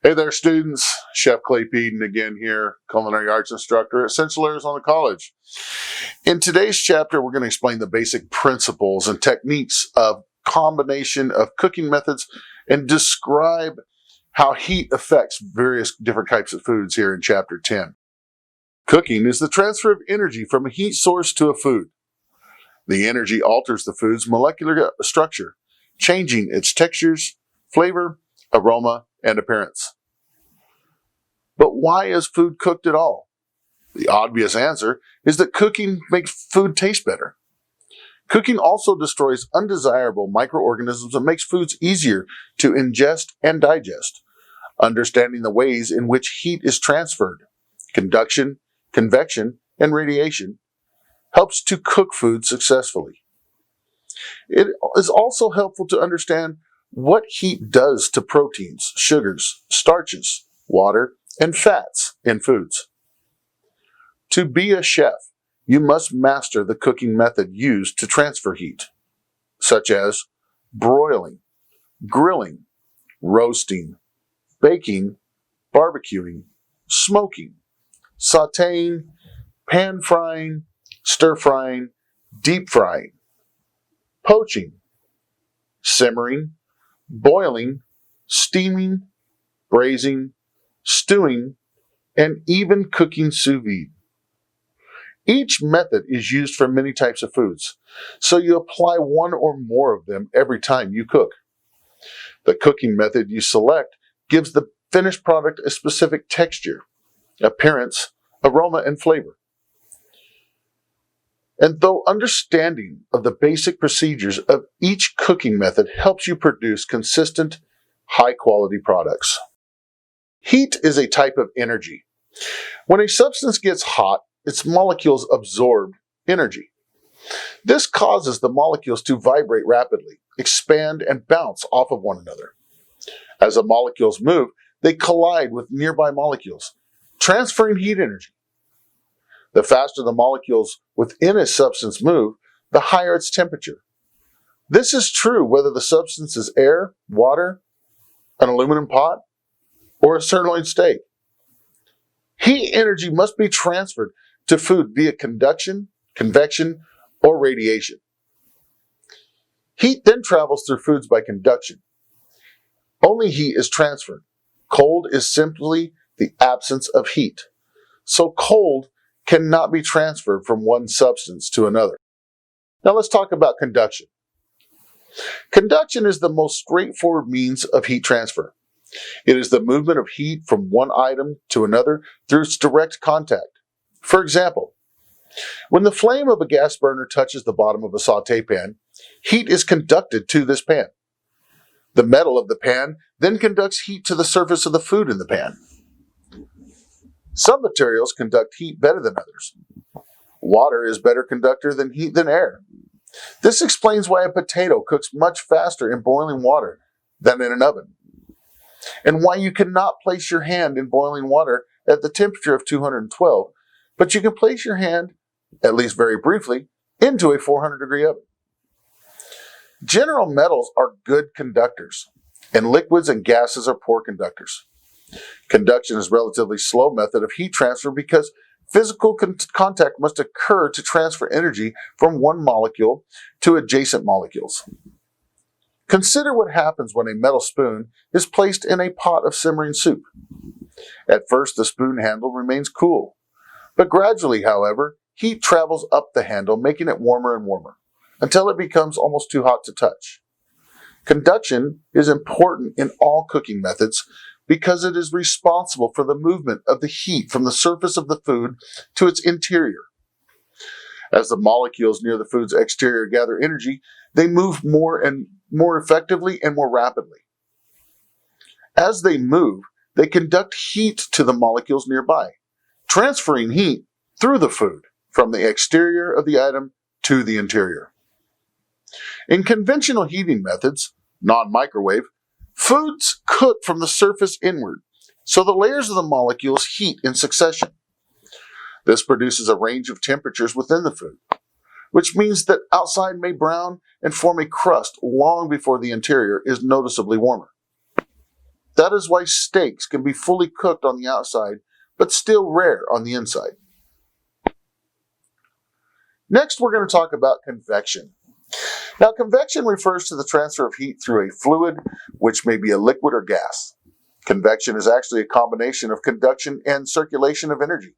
Hey there, students. Chef Clay Peden again here, culinary arts instructor at Central Arizona College. In today's chapter, we're going to explain the basic principles and techniques of combination of cooking methods and describe how heat affects various different types of foods here in chapter 10. Cooking is the transfer of energy from a heat source to a food. The energy alters the food's molecular structure, changing its textures, flavor, aroma, and appearance. But why is food cooked at all? The obvious answer is that cooking makes food taste better. Cooking also destroys undesirable microorganisms and makes foods easier to ingest and digest. Understanding the ways in which heat is transferred, conduction, convection, and radiation helps to cook food successfully. It is also helpful to understand what heat does to proteins, sugars, starches, water, and fats in foods. To be a chef, you must master the cooking method used to transfer heat, such as broiling, grilling, roasting, baking, barbecuing, smoking, sautéing, pan frying, stir frying, deep frying, poaching, simmering, boiling, steaming, braising, stewing, and even cooking sous vide. Each method is used for many types of foods, so you apply one or more of them every time you cook. The cooking method you select gives the finished product a specific texture, appearance, aroma, and flavor. And though understanding of the basic procedures of each cooking method helps you produce consistent, high-quality products. Heat is a type of energy. When a substance gets hot, its molecules absorb energy. This causes the molecules to vibrate rapidly, expand, and bounce off of one another. As the molecules move, they collide with nearby molecules, transferring heat energy. The faster the molecules within a substance move, the higher its temperature. This is true whether the substance is air, water, an aluminum pot, or a sirloin steak. Heat energy must be transferred to food via conduction, convection, or radiation. Heat then travels through foods by conduction. Only heat is transferred. Cold is simply the absence of heat. So cold cannot be transferred from one substance to another. Now let's talk about conduction. Conduction is the most straightforward means of heat transfer. It is the movement of heat from one item to another through its direct contact. For example, when the flame of a gas burner touches the bottom of a sauté pan, heat is conducted to this pan. The metal of the pan then conducts heat to the surface of the food in the pan. Some materials conduct heat better than others. Water is a better conductor than heat than air. This explains why a potato cooks much faster in boiling water than in an oven, and why you cannot place your hand in boiling water at the temperature of 212, but you can place your hand, at least very briefly, into a 400-degree oven. General metals are good conductors, and liquids and gases are poor conductors. Conduction is a relatively slow method of heat transfer because physical contact must occur to transfer energy from one molecule to adjacent molecules. Consider what happens when a metal spoon is placed in a pot of simmering soup. At first, the spoon handle remains cool, but gradually, however, heat travels up the handle, making it warmer and warmer, until it becomes almost too hot to touch. Conduction is important in all cooking methods because it is responsible for the movement of the heat from the surface of the food to its interior. As the molecules near the food's exterior gather energy, they move more effectively and more rapidly. As they move, they conduct heat to the molecules nearby, transferring heat through the food from the exterior of the item to the interior. In conventional heating methods, non-microwave, foods cook from the surface inward, so the layers of the molecules heat in succession. This produces a range of temperatures within the food, which means that outside may brown and form a crust long before the interior is noticeably warmer. That is why steaks can be fully cooked on the outside, but still rare on the inside. Next, we're going to talk about convection. Now, convection refers to the transfer of heat through a fluid, which may be a liquid or gas. Convection is actually a combination of conduction and circulation of energy.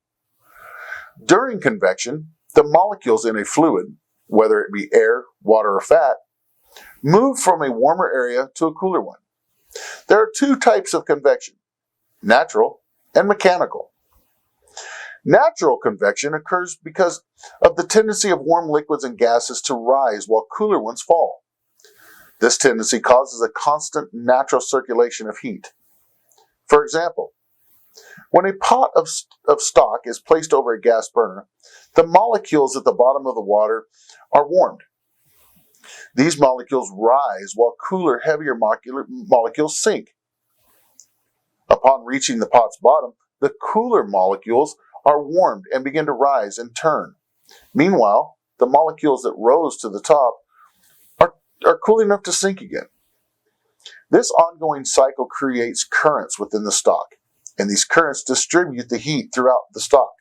During convection, the molecules in a fluid, whether it be air, water, or fat, move from a warmer area to a cooler one. There are two types of convection, natural and mechanical. Natural convection occurs because of the tendency of warm liquids and gases to rise while cooler ones fall. This tendency causes a constant natural circulation of heat. For example, when a pot of stock is placed over a gas burner, the molecules at the bottom of the water are warmed. These molecules rise while cooler, heavier molecules sink. Upon reaching the pot's bottom, the cooler molecules are warmed and begin to rise and turn. Meanwhile, the molecules that rose to the top are cool enough to sink again. This ongoing cycle creates currents within the stock, and these currents distribute the heat throughout the stock.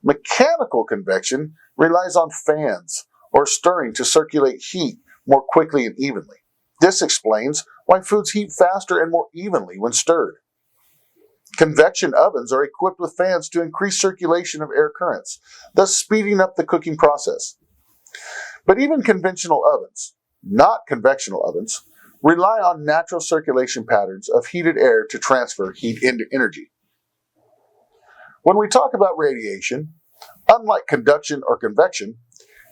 Mechanical convection relies on fans or stirring to circulate heat more quickly and evenly. This explains why foods heat faster and more evenly when stirred. Convection ovens are equipped with fans to increase circulation of air currents, thus speeding up the cooking process. But even conventional ovens, not convectional ovens, rely on natural circulation patterns of heated air to transfer heat into energy. When we talk about radiation, unlike conduction or convection,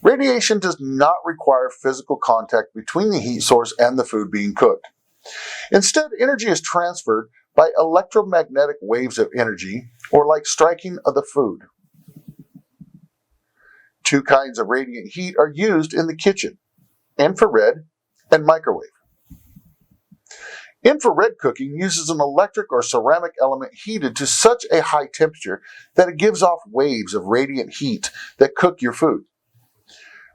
radiation does not require physical contact between the heat source and the food being cooked. Instead, energy is transferred by electromagnetic waves of energy, or like striking of the food. Two kinds of radiant heat are used in the kitchen: infrared and microwave. Infrared cooking uses an electric or ceramic element heated to such a high temperature that it gives off waves of radiant heat that cook your food.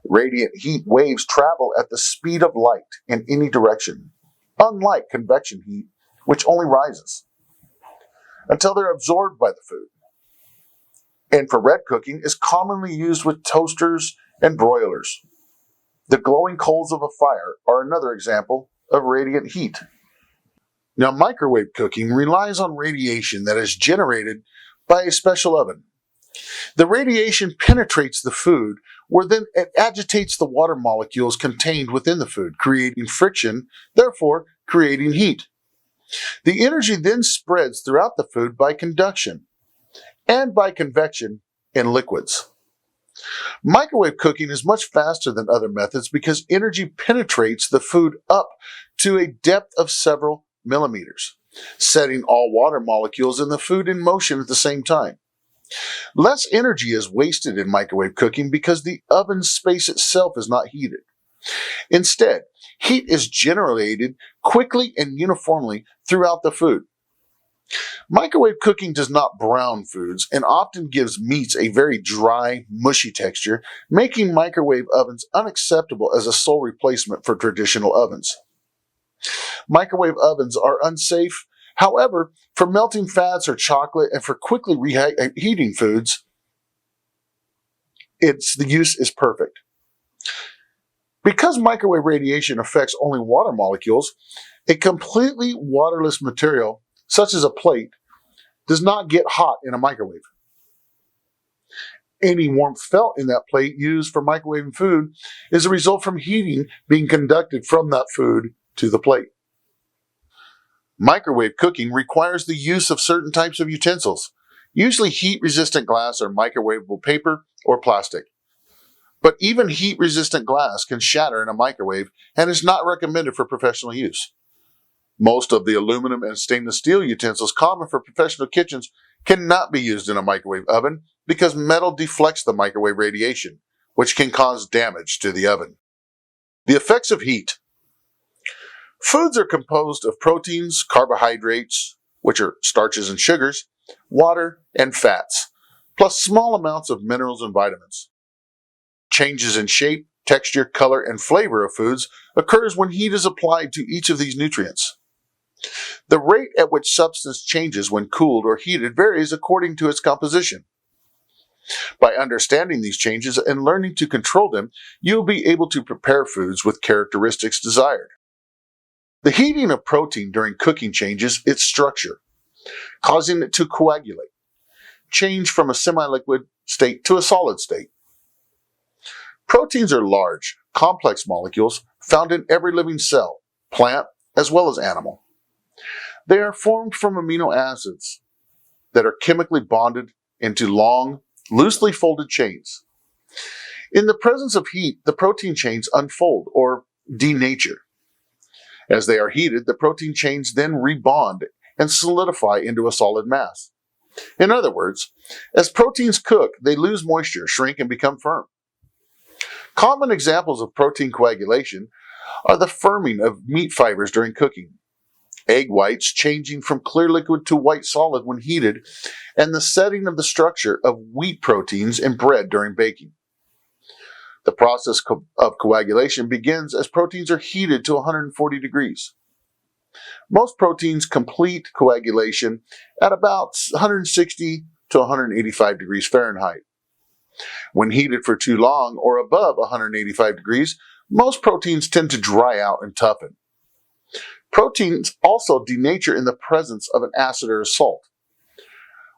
Radiant heat waves travel at the speed of light in any direction, unlike convection heat, which only rises until they're absorbed by the food. Infrared cooking is commonly used with toasters and broilers. The glowing coals of a fire are another example of radiant heat. Now, microwave cooking relies on radiation that is generated by a special oven. The radiation penetrates the food, where then it agitates the water molecules contained within the food, creating friction, therefore creating heat. The energy then spreads throughout the food by conduction and by convection in liquids. Microwave cooking is much faster than other methods because energy penetrates the food up to a depth of several millimeters, setting all water molecules in the food in motion at the same time. Less energy is wasted in microwave cooking because the oven space itself is not heated. Instead, heat is generated quickly and uniformly throughout the food. Microwave cooking does not brown foods and often gives meats a very dry, mushy texture, making microwave ovens unacceptable as a sole replacement for traditional ovens. Microwave ovens are unsafe, however, for melting fats or chocolate and for quickly reheating foods, the use is perfect. Because microwave radiation affects only water molecules, a completely waterless material, such as a plate, does not get hot in a microwave. Any warmth felt in that plate used for microwaving food is a result from heating being conducted from that food to the plate. Microwave cooking requires the use of certain types of utensils, usually heat-resistant glass or microwavable paper or plastic. But even heat-resistant glass can shatter in a microwave and is not recommended for professional use. Most of the aluminum and stainless steel utensils common for professional kitchens cannot be used in a microwave oven because metal deflects the microwave radiation, which can cause damage to the oven. The effects of heat. Foods are composed of proteins, carbohydrates, which are starches and sugars, water, and fats, plus small amounts of minerals and vitamins. Changes in shape, texture, color, and flavor of foods occurs when heat is applied to each of these nutrients. The rate at which substance changes when cooled or heated varies according to its composition. By understanding these changes and learning to control them, you will be able to prepare foods with characteristics desired. The heating of protein during cooking changes its structure, causing it to coagulate, change from a semi-liquid state to a solid state. Proteins are large, complex molecules found in every living cell, plant as well as animal. They are formed from amino acids that are chemically bonded into long, loosely folded chains. In the presence of heat, the protein chains unfold or denature. As they are heated, the protein chains then rebond and solidify into a solid mass. In other words, as proteins cook, they lose moisture, shrink, and become firm. Common examples of protein coagulation are the firming of meat fibers during cooking, egg whites changing from clear liquid to white solid when heated, and the setting of the structure of wheat proteins in bread during baking. The process of coagulation begins as proteins are heated to 140 degrees. Most proteins complete coagulation at about 160 to 185 degrees Fahrenheit. When heated for too long or above 185 degrees, most proteins tend to dry out and toughen. Proteins also denature in the presence of an acid or a salt.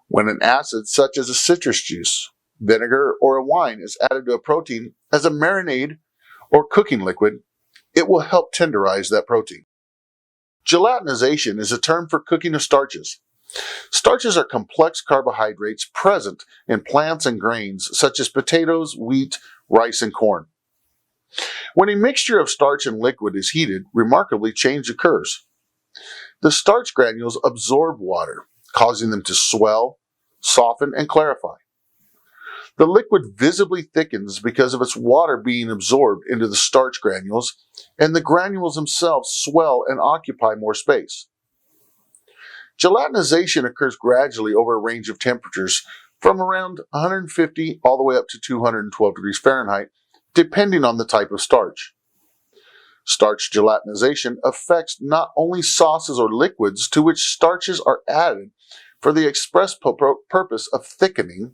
When an acid, such as a citrus juice, vinegar, or a wine, is added to a protein as a marinade or cooking liquid, it will help tenderize that protein. Gelatinization is a term for cooking of starches. Starches are complex carbohydrates present in plants and grains such as potatoes, wheat, rice, and corn. When a mixture of starch and liquid is heated, remarkably change occurs. The starch granules absorb water, causing them to swell, soften, and clarify. The liquid visibly thickens because of its water being absorbed into the starch granules, and the granules themselves swell and occupy more space. Gelatinization occurs gradually over a range of temperatures from around 150 all the way up to 212 degrees Fahrenheit, depending on the type of starch. Starch gelatinization affects not only sauces or liquids to which starches are added for the express purpose of thickening,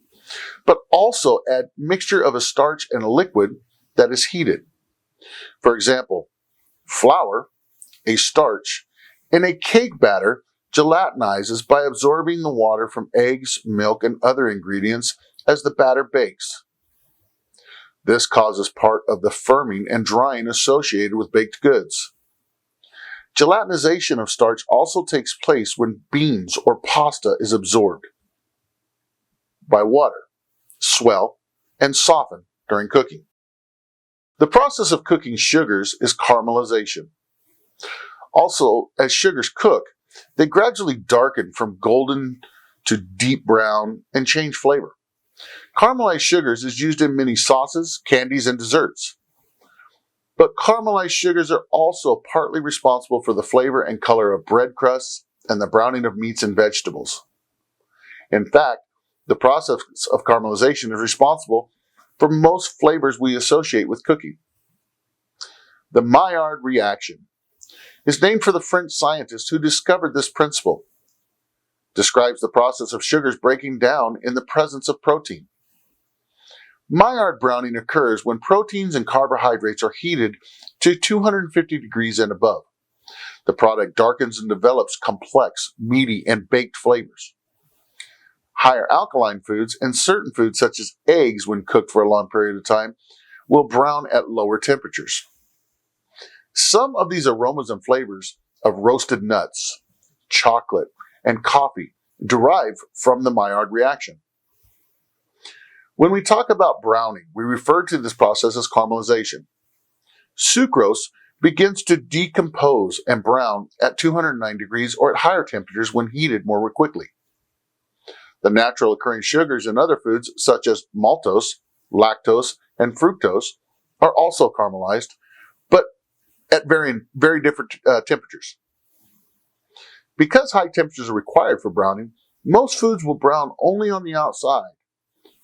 but also add mixture of a starch and a liquid that is heated. For example, flour, a starch, in a cake batter gelatinizes by absorbing the water from eggs, milk, and other ingredients as the batter bakes. This causes part of the firming and drying associated with baked goods. Gelatinization of starch also takes place when beans or pasta is absorbed by water, swell, and soften during cooking. The process of cooking sugars is caramelization. Also, as sugars cook, they gradually darken from golden to deep brown and change flavor. Caramelized sugars is used in many sauces, candies, and desserts. But caramelized sugars are also partly responsible for the flavor and color of bread crusts and the browning of meats and vegetables. In fact, the process of caramelization is responsible for most flavors we associate with cooking. The Maillard reaction is named for the French scientist who discovered this principle. Describes the process of sugars breaking down in the presence of protein. Maillard browning occurs when proteins and carbohydrates are heated to 250 degrees and above. The product darkens and develops complex, meaty, and baked flavors. Higher alkaline foods and certain foods such as eggs, when cooked for a long period of time, will brown at lower temperatures. Some of these aromas and flavors of roasted nuts, chocolate, and coffee derive from the Maillard reaction. When we talk about browning, we refer to this process as caramelization. Sucrose begins to decompose and brown at 209 degrees or at higher temperatures when heated more quickly. The natural occurring sugars in other foods, such as maltose, lactose, and fructose, are also caramelized, but at very different temperatures. Because high temperatures are required for browning, most foods will brown only on the outside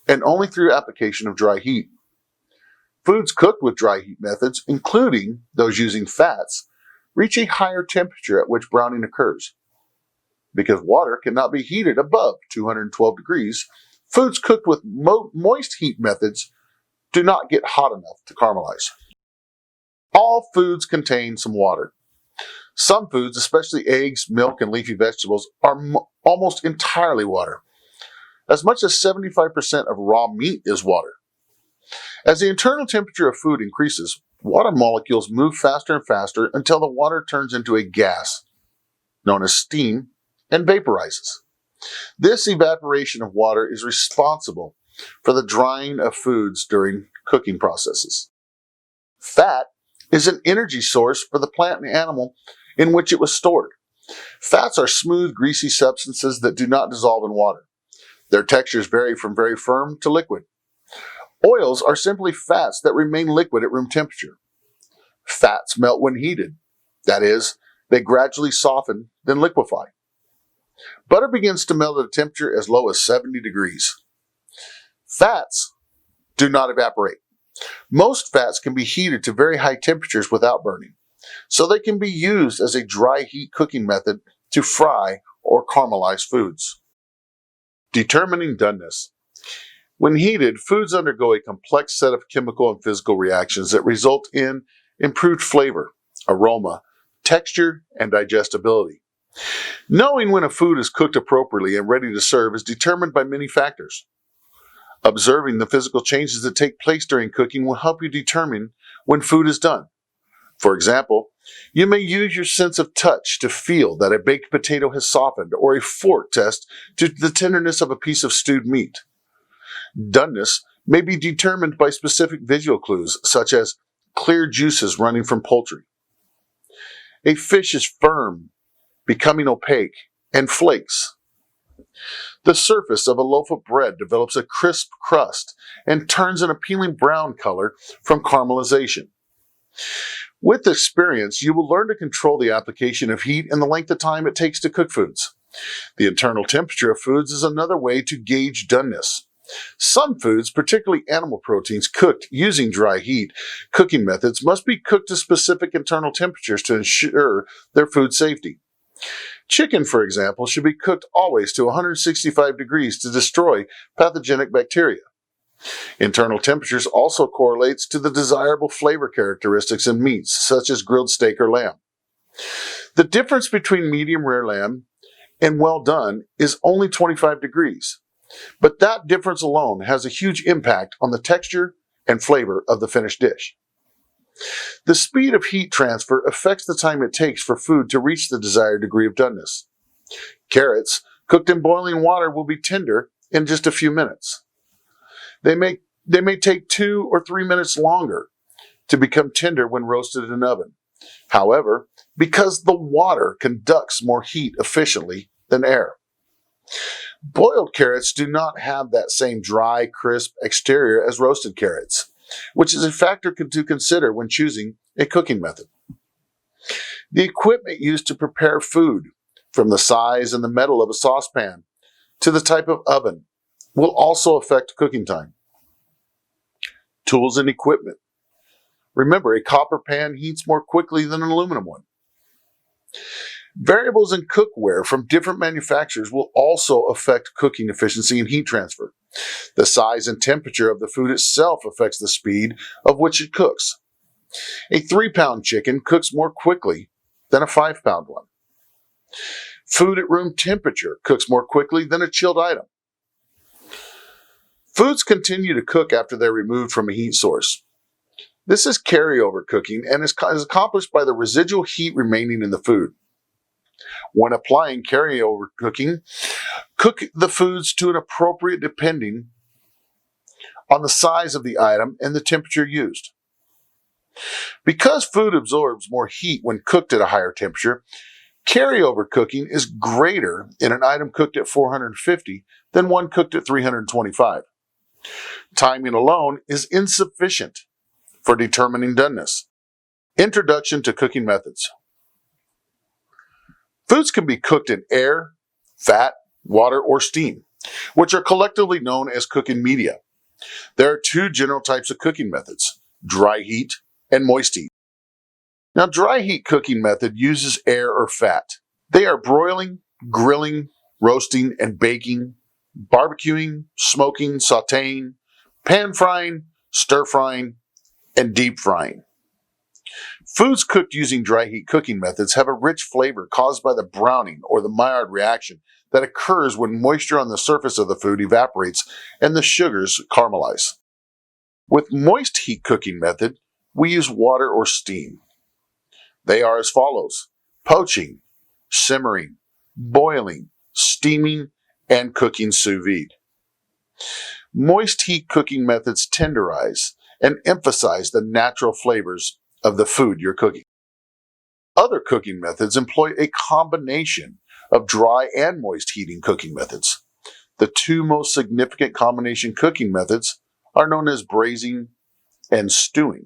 and only through application of dry heat. Foods cooked with dry heat methods, including those using fats, reach a higher temperature at which browning occurs. Because water cannot be heated above 212 degrees, foods cooked with moist heat methods do not get hot enough to caramelize. All foods contain some water. Some foods, especially eggs, milk, and leafy vegetables, are almost entirely water. As much as 75% of raw meat is water. As the internal temperature of food increases, water molecules move faster and faster until the water turns into a gas, known as steam, and vaporizes. This evaporation of water is responsible for the drying of foods during cooking processes. Fat is an energy source for the plant and animal in which it was stored. Fats are smooth, greasy substances that do not dissolve in water. Their textures vary from very firm to liquid. Oils are simply fats that remain liquid at room temperature. Fats melt when heated. That is, they gradually soften, then liquefy. Butter begins to melt at a temperature as low as 70 degrees. Fats do not evaporate. Most fats can be heated to very high temperatures without burning, so they can be used as a dry heat cooking method to fry or caramelize foods. Determining doneness. When heated, foods undergo a complex set of chemical and physical reactions that result in improved flavor, aroma, texture, and digestibility. Knowing when a food is cooked appropriately and ready to serve is determined by many factors. Observing the physical changes that take place during cooking will help you determine when food is done. For example, you may use your sense of touch to feel that a baked potato has softened, or a fork test to the tenderness of a piece of stewed meat. Doneness may be determined by specific visual clues, such as clear juices running from poultry. A fish is firm, becoming opaque, and flakes. The surface of a loaf of bread develops a crisp crust and turns an appealing brown color from caramelization. With experience, you will learn to control the application of heat and the length of time it takes to cook foods. The internal temperature of foods is another way to gauge doneness. Some foods, particularly animal proteins cooked using dry heat cooking methods, must be cooked to specific internal temperatures to ensure their food safety. Chicken, for example, should be cooked always to 165 degrees to destroy pathogenic bacteria. Internal temperatures also correlates to the desirable flavor characteristics in meats, such as grilled steak or lamb. The difference between medium rare lamb and well done is only 25 degrees, but that difference alone has a huge impact on the texture and flavor of the finished dish. The speed of heat transfer affects the time it takes for food to reach the desired degree of doneness. Carrots, cooked in boiling water, will be tender in just a few minutes. They may take 2 or 3 minutes longer to become tender when roasted in an oven. However, because the water conducts more heat efficiently than air. Boiled carrots do not have that same dry, crisp exterior as roasted carrots, which is a factor to consider when choosing a cooking method. The equipment used to prepare food, from the size and the metal of a saucepan to the type of oven, will also affect cooking time. Tools and equipment. Remember, a copper pan heats more quickly than an aluminum one. Variables in cookware from different manufacturers will also affect cooking efficiency and heat transfer. The size and temperature of the food itself affects the speed of which it cooks. A 3-pound chicken cooks more quickly than a 5-pound one. Food at room temperature cooks more quickly than a chilled item. Foods continue to cook after they're removed from a heat source. This is carryover cooking and is accomplished by the residual heat remaining in the food. When applying carryover cooking, cook the foods to an appropriate depending on the size of the item and the temperature used. Because food absorbs more heat when cooked at a higher temperature, carryover cooking is greater in an item cooked at 450 than one cooked at 325. Timing alone is insufficient for determining doneness. Introduction to cooking methods. Foods can be cooked in air, fat, water, or steam, which are collectively known as cooking media. There are 2 general types of cooking methods, dry heat and moist heat. Now, dry heat cooking method uses air or fat. They are broiling, grilling, roasting, and baking, barbecuing, smoking, sauteing, pan frying, stir frying, and deep frying. Foods cooked using dry heat cooking methods have a rich flavor caused by the browning or the Maillard reaction that occurs when moisture on the surface of the food evaporates and the sugars caramelize. With moist heat cooking method, we use water or steam. They are as follows: poaching, simmering, boiling, steaming, and cooking sous vide. Moist heat cooking methods tenderize and emphasize the natural flavors of the food you're cooking. Other cooking methods employ a combination of dry and moist heating cooking methods. The two most significant combination cooking methods are known as braising and stewing.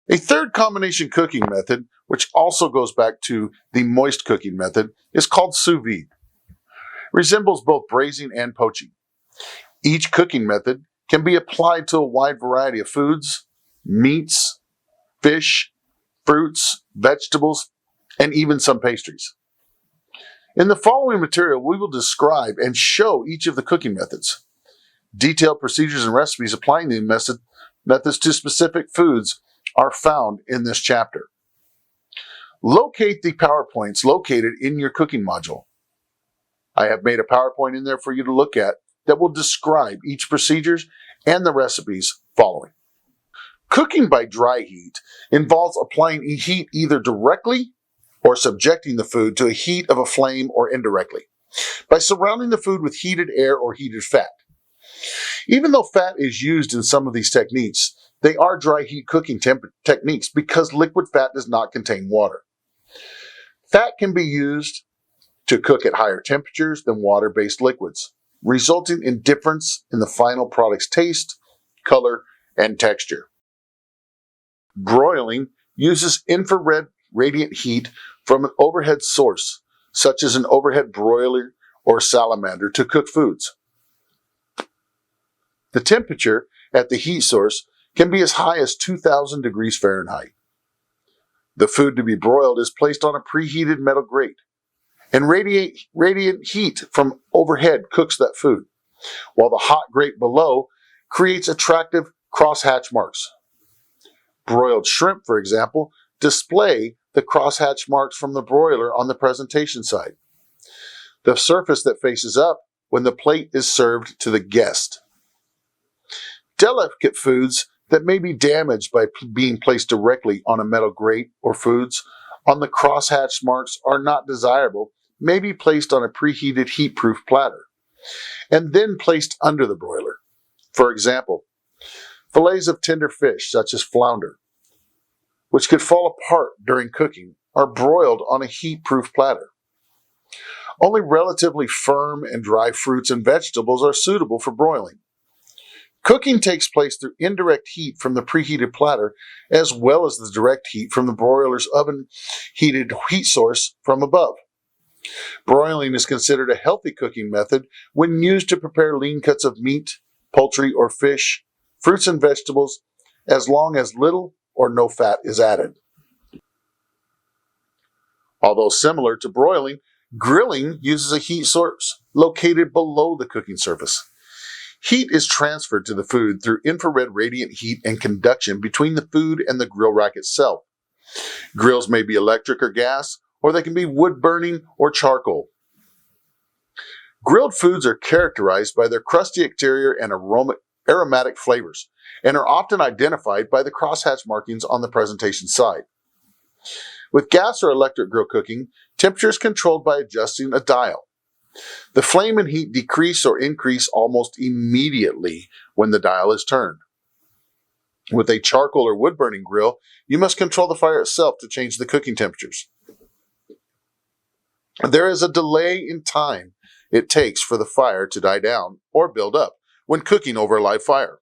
A third combination cooking method, which also goes back to the moist cooking method, is called sous vide. Resembles both braising and poaching. Each cooking method can be applied to a wide variety of foods, meats, fish, fruits, vegetables, and even some pastries. In the following material, we will describe and show each of the cooking methods. Detailed procedures and recipes applying these methods to specific foods are found in this chapter. Locate the PowerPoints located in your cooking module. I have made a PowerPoint in there for you to look at that will describe each procedures and the recipes following. Cooking by dry heat involves applying heat either directly or subjecting the food to a heat of a flame or indirectly by surrounding the food with heated air or heated fat. Even though fat is used in some of these techniques, they are dry heat cooking techniques because liquid fat does not contain water. Fat can be used to cook at higher temperatures than water-based liquids, resulting in difference in the final product's taste, color, and texture. Broiling uses infrared radiant heat from an overhead source, such as an overhead broiler or salamander, to cook foods. The temperature at the heat source can be as high as 2,000 degrees Fahrenheit. The food to be broiled is placed on a preheated metal grate, and radiant heat from overhead cooks that food, while the hot grate below creates attractive crosshatch marks. Broiled shrimp, for example, display the crosshatch marks from the broiler on the presentation side, the surface that faces up when the plate is served to the guest. Delicate foods that may be damaged by being placed directly on a metal grate or foods on the crosshatch marks are not desirable, may be placed on a preheated heat-proof platter and then placed under the broiler. For example, fillets of tender fish such as flounder, which could fall apart during cooking, are broiled on a heat-proof platter. Only relatively firm and dry fruits and vegetables are suitable for broiling. Cooking takes place through indirect heat from the preheated platter, as well as the direct heat from the broiler's oven-heated heat source from above. Broiling is considered a healthy cooking method when used to prepare lean cuts of meat, poultry, or fish, fruits and vegetables, as long as little or no fat is added. Although similar to broiling, grilling uses a heat source located below the cooking surface. Heat is transferred to the food through infrared radiant heat and conduction between the food and the grill rack itself. Grills may be electric or gas, or they can be wood burning or charcoal. Grilled foods are characterized by their crusty exterior and aromatic flavors, and are often identified by the crosshatch markings on the presentation side. With gas or electric grill cooking, temperature is controlled by adjusting a dial. The flame and heat decrease or increase almost immediately when the dial is turned. With a charcoal or wood-burning grill, you must control the fire itself to change the cooking temperatures. There is a delay in time it takes for the fire to die down or build up when cooking over a live fire.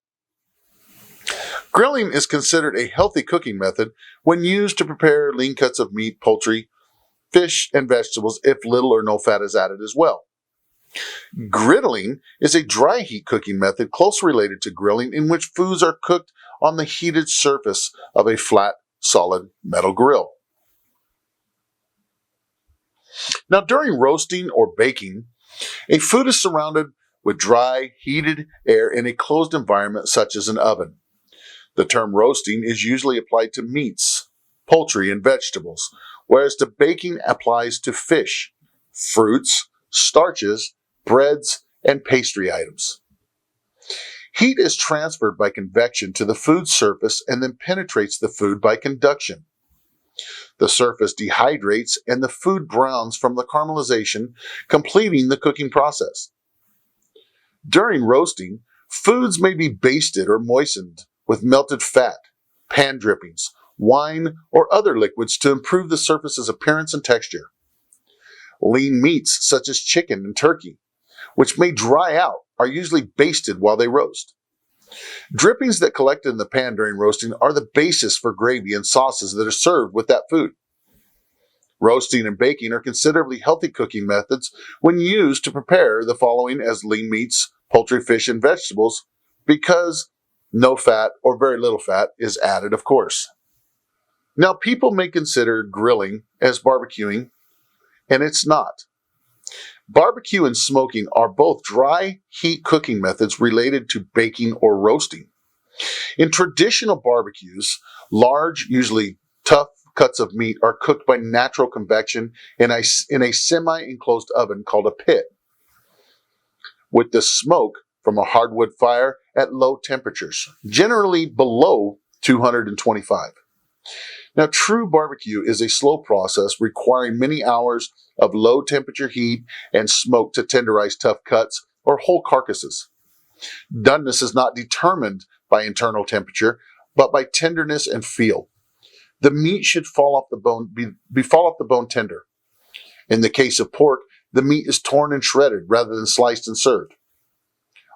Grilling is considered a healthy cooking method when used to prepare lean cuts of meat, poultry, fish, and vegetables if little or no fat is added as well. Griddling is a dry heat cooking method closely related to grilling, in which foods are cooked on the heated surface of a flat, solid metal grill. Now, during roasting or baking, a food is surrounded with dry, heated air in a closed environment such as an oven. The term roasting is usually applied to meats, poultry, and vegetables, whereas the baking applies to fish, fruits, starches, breads, and pastry items. Heat is transferred by convection to the food surface and then penetrates the food by conduction. The surface dehydrates and the food browns from the caramelization, completing the cooking process. During roasting, foods may be basted or moistened with melted fat, pan drippings, wine, or other liquids to improve the surface's appearance and texture. Lean meats such as chicken and turkey, which may dry out, are usually basted while they roast. Drippings that collect in the pan during roasting are the basis for gravy and sauces that are served with that food. Roasting and baking are considerably healthy cooking methods when used to prepare the following as lean meats, poultry, fish, and vegetables because no fat or very little fat is added, of course. Now, people may consider grilling as barbecuing, and it's not. Barbecue and smoking are both dry heat cooking methods related to baking or roasting. In traditional barbecues, large, usually tough cuts of meat are cooked by natural convection in a semi-enclosed oven called a pit, with the smoke from a hardwood fire at low temperatures, generally below 225. Now, true barbecue is a slow process requiring many hours of low temperature heat and smoke to tenderize tough cuts or whole carcasses. Doneness is not determined by internal temperature, but by tenderness and feel. The meat should fall off the bone, fall off the bone tender. In the case of pork, the meat is torn and shredded rather than sliced and served.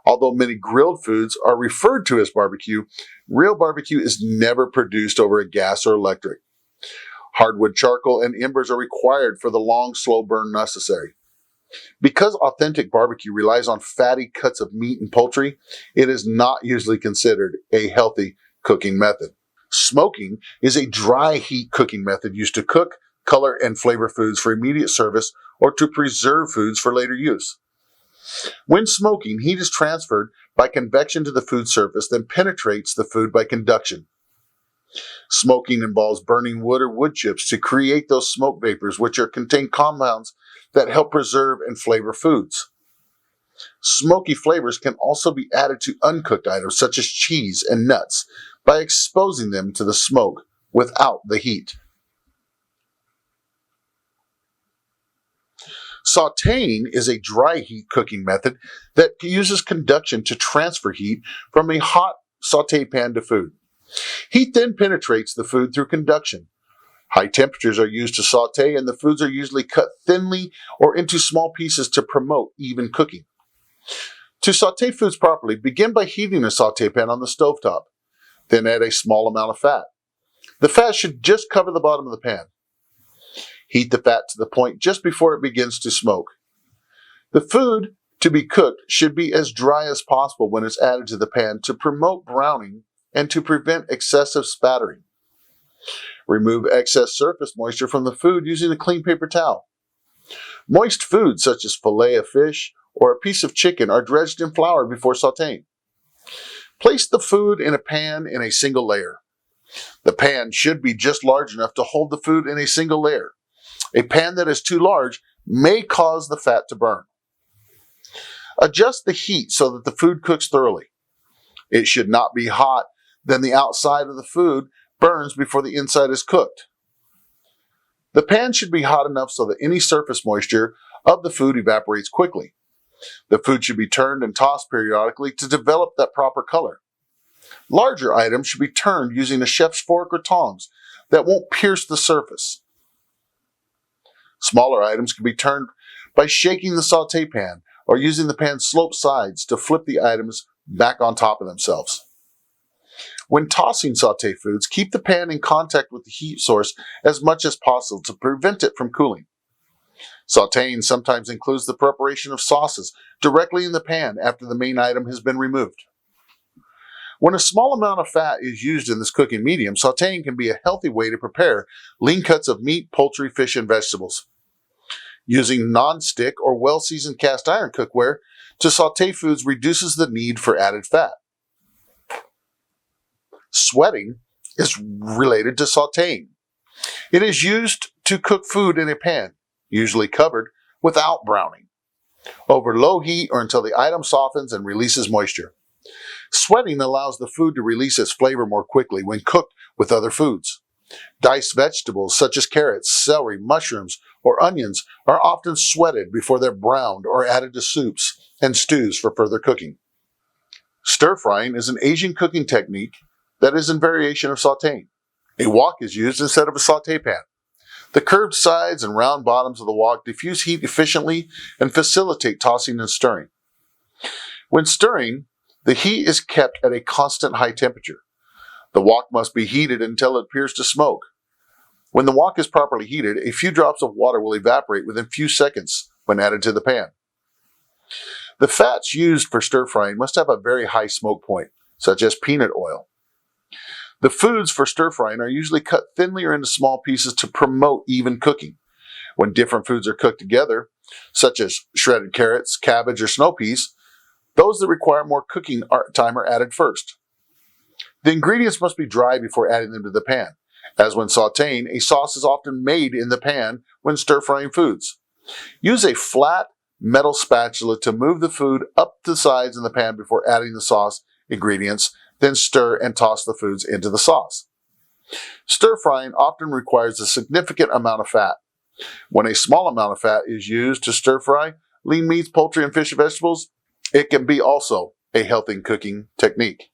Although many grilled foods are referred to as barbecue, real barbecue is never produced over a gas or electric. Hardwood charcoal and embers are required for the long, slow burn necessary. Because authentic barbecue relies on fatty cuts of meat and poultry, it is not usually considered a healthy cooking method. Smoking is a dry heat cooking method used to cook, color, and flavor foods for immediate service or to preserve foods for later use. When smoking, heat is transferred by convection to the food surface, then penetrates the food by conduction. Smoking involves burning wood or wood chips to create those smoke vapors, which contain compounds that help preserve and flavor foods. Smoky flavors can also be added to uncooked items such as cheese and nuts by exposing them to the smoke without the heat. Sautéing is a dry heat cooking method that uses conduction to transfer heat from a hot sauté pan to food. Heat then penetrates the food through conduction. High temperatures are used to sauté, and the foods are usually cut thinly or into small pieces to promote even cooking. To sauté foods properly, begin by heating a sauté pan on the stovetop. Then add a small amount of fat. The fat should just cover the bottom of the pan. Heat the fat to the point just before it begins to smoke. The food to be cooked should be as dry as possible when it's added to the pan to promote browning and to prevent excessive spattering. Remove excess surface moisture from the food using a clean paper towel. Moist foods such as fillet of fish or a piece of chicken are dredged in flour before sautéing. Place the food in a pan in a single layer. The pan should be just large enough to hold the food in a single layer. A pan that is too large may cause the fat to burn. Adjust the heat so that the food cooks thoroughly. It should not be hot, then the outside of the food burns before the inside is cooked. The pan should be hot enough so that any surface moisture of the food evaporates quickly. The food should be turned and tossed periodically to develop that proper color. Larger items should be turned using a chef's fork or tongs that won't pierce the surface. Smaller items can be turned by shaking the sauté pan or using the pan's sloped sides to flip the items back on top of themselves. When tossing sauté foods, keep the pan in contact with the heat source as much as possible to prevent it from cooling. Sautéing sometimes includes the preparation of sauces directly in the pan after the main item has been removed. When a small amount of fat is used in this cooking medium, sautéing can be a healthy way to prepare lean cuts of meat, poultry, fish, and vegetables. Using non-stick or well-seasoned cast iron cookware to saute foods reduces the need for added fat. Sweating is related to sauteing. It is used to cook food in a pan, usually covered, without browning, over low heat or until the item softens and releases moisture. Sweating allows the food to release its flavor more quickly when cooked with other foods. Diced vegetables such as carrots, celery, mushrooms, or onions are often sweated before they're browned or added to soups and stews for further cooking. Stir frying is an Asian cooking technique that is in variation of sauteing. A wok is used instead of a saute pan. The curved sides and round bottoms of the wok diffuse heat efficiently and facilitate tossing and stirring. When stirring, the heat is kept at a constant high temperature. The wok must be heated until it appears to smoke. When the wok is properly heated, a few drops of water will evaporate within few seconds when added to the pan. The fats used for stir frying must have a very high smoke point, such as peanut oil. The foods for stir frying are usually cut thinly or into small pieces to promote even cooking. When different foods are cooked together, such as shredded carrots, cabbage, or snow peas, those that require more cooking time are added first. The ingredients must be dry before adding them to the pan, as when sauteing, a sauce is often made in the pan when stir-frying foods. Use a flat metal spatula to move the food up the sides in the pan before adding the sauce ingredients, then stir and toss the foods into the sauce. Stir-frying often requires a significant amount of fat. When a small amount of fat is used to stir-fry lean meats, poultry, and fish and vegetables, it can be also a healthy cooking technique.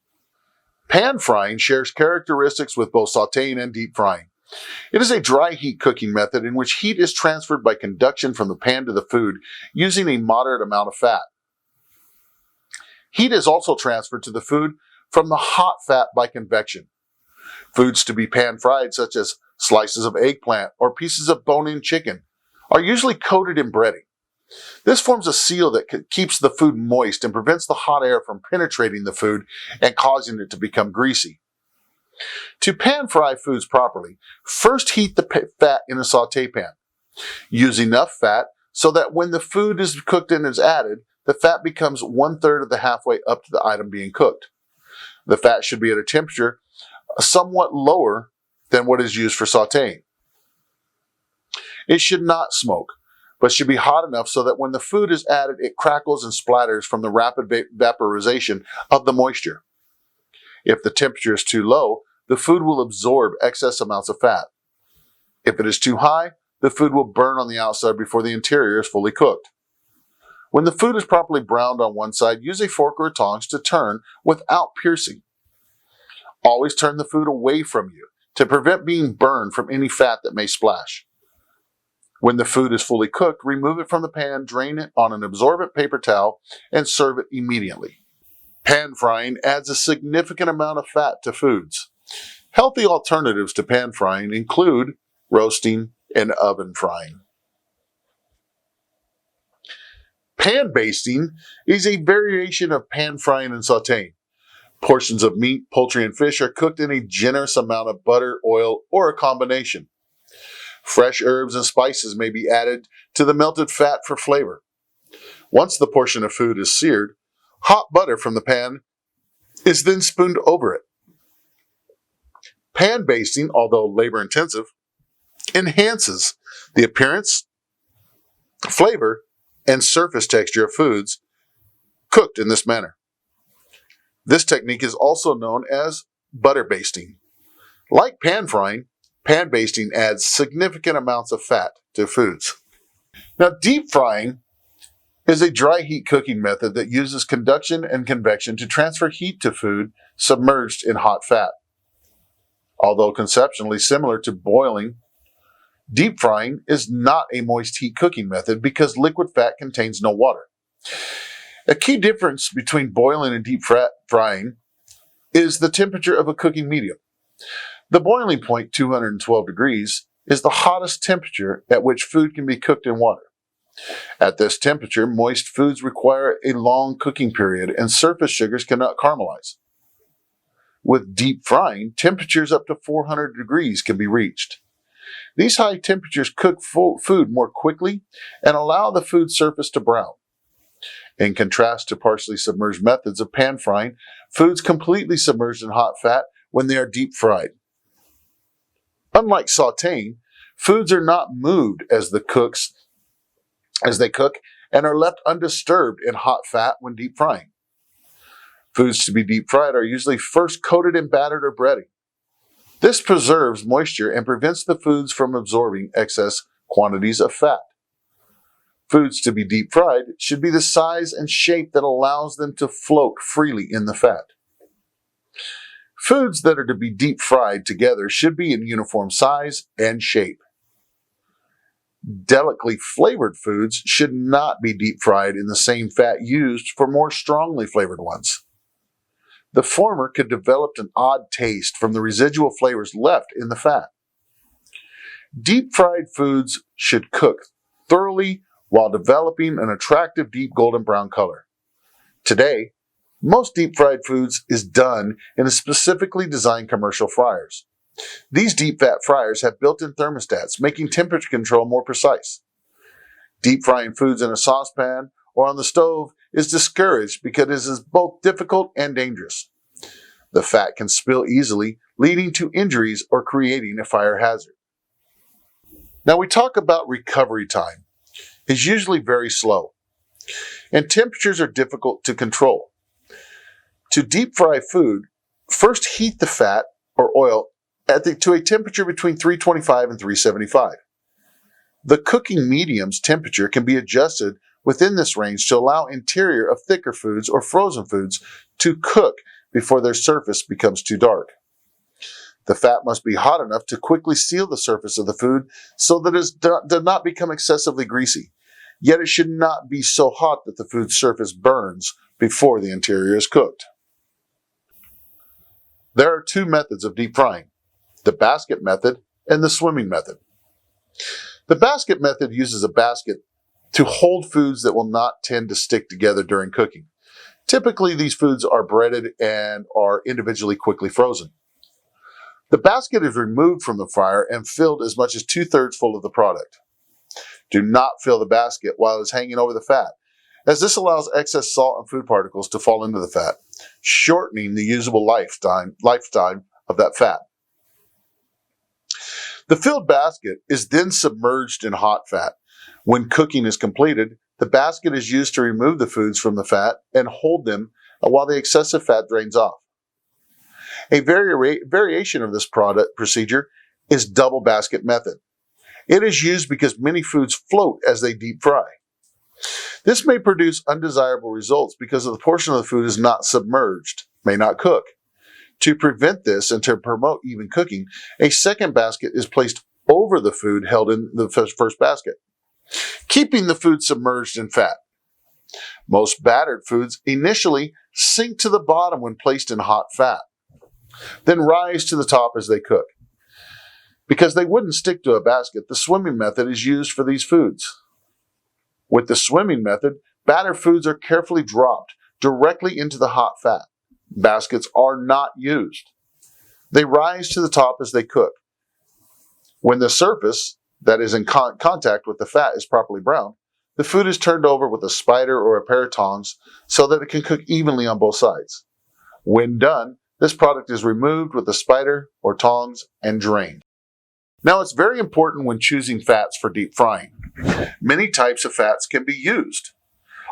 Pan frying shares characteristics with both sauteing and deep frying. It is a dry heat cooking method in which heat is transferred by conduction from the pan to the food using a moderate amount of fat. Heat is also transferred to the food from the hot fat by convection. Foods to be pan fried, such as slices of eggplant or pieces of bone-in chicken, are usually coated in breading. This forms a seal that keeps the food moist and prevents the hot air from penetrating the food and causing it to become greasy. To pan fry foods properly, first heat the fat in a saute pan. Use enough fat so that when the food is cooked and is added, the fat becomes 1/3 of the halfway up to the item being cooked. The fat should be at a temperature somewhat lower than what is used for sauteing. It should not smoke, but should be hot enough so that when the food is added, it crackles and splatters from the rapid vaporization of the moisture. If the temperature is too low, the food will absorb excess amounts of fat. If it is too high, the food will burn on the outside before the interior is fully cooked. When the food is properly browned on one side, use a fork or tongs to turn without piercing. Always turn the food away from you to prevent being burned from any fat that may splash. When the food is fully cooked, remove it from the pan, drain it on an absorbent paper towel, and serve it immediately. Pan frying adds a significant amount of fat to foods. Healthy alternatives to pan frying include roasting and oven frying. Pan basting is a variation of pan frying and sauteing. Portions of meat, poultry, and fish are cooked in a generous amount of butter, oil, or a combination. Fresh herbs and spices may be added to the melted fat for flavor. Once the portion of food is seared, hot butter from the pan is then spooned over it. Pan basting, although labor-intensive, enhances the appearance, flavor, and surface texture of foods cooked in this manner. This technique is also known as butter basting. Like pan frying, pan basting adds significant amounts of fat to foods. Now, deep frying is a dry heat cooking method that uses conduction and convection to transfer heat to food submerged in hot fat. Although conceptually similar to boiling, deep frying is not a moist heat cooking method because liquid fat contains no water. A key difference between boiling and deep frying is the temperature of a cooking medium. The boiling point, 212 degrees, is the hottest temperature at which food can be cooked in water. At this temperature, moist foods require a long cooking period and surface sugars cannot caramelize. With deep frying, temperatures up to 400 degrees can be reached. These high temperatures cook food more quickly and allow the food surface to brown. In contrast to partially submerged methods of pan frying, foods completely submerged in hot fat when they are deep fried. Unlike sautéing, foods are not moved as they cook and are left undisturbed in hot fat when deep frying. Foods to be deep fried are usually first coated in batter or breading. This preserves moisture and prevents the foods from absorbing excess quantities of fat. Foods to be deep fried should be the size and shape that allows them to float freely in the fat. Foods that are to be deep fried together should be in uniform size and shape. Delicately flavored foods should not be deep fried in the same fat used for more strongly flavored ones. The former could develop an odd taste from the residual flavors left in the fat. Deep fried foods should cook thoroughly while developing an attractive deep golden brown color. Today, most deep fried foods is done in a specifically designed commercial fryers. These deep fat fryers have built-in thermostats, making temperature control more precise. Deep frying foods in a saucepan or on the stove is discouraged because it is both difficult and dangerous. The fat can spill easily, leading to injuries or creating a fire hazard. Now we talk about recovery time. It's usually very slow, and temperatures are difficult to control. To deep fry food, first heat the fat or oil to a temperature between 325 and 375. The cooking medium's temperature can be adjusted within this range to allow interior of thicker foods or frozen foods to cook before their surface becomes too dark. The fat must be hot enough to quickly seal the surface of the food so that it does not become excessively greasy. Yet it should not be so hot that the food surface burns before the interior is cooked. There are two methods of deep frying: the basket method and the swimming method. The basket method uses a basket to hold foods that will not tend to stick together during cooking. Typically, these foods are breaded and are individually quickly frozen. The basket is removed from the fryer and filled as much as 2/3 full of the product. Do not fill the basket while it is hanging over the fat, as this allows excess salt and food particles to fall into the fat, shortening the usable lifetime of that fat. The filled basket is then submerged in hot fat. When cooking is completed, the basket is used to remove the foods from the fat and hold them while the excessive fat drains off. A variation of this procedure is double basket method. It is used because many foods float as they deep fry. This may produce undesirable results because the portion of the food is not submerged, may not cook. To prevent this and to promote even cooking, a second basket is placed over the food held in the first basket, keeping the food submerged in fat. Most battered foods initially sink to the bottom when placed in hot fat, then rise to the top as they cook. Because they wouldn't stick to a basket, the swimming method is used for these foods. With the swimming method, battered foods are carefully dropped directly into the hot fat. Baskets are not used. They rise to the top as they cook. When the surface that is in contact with the fat is properly browned, the food is turned over with a spider or a pair of tongs so that it can cook evenly on both sides. When done, this product is removed with a spider or tongs and drained. Now, it's very important when choosing fats for deep frying. Many types of fats can be used.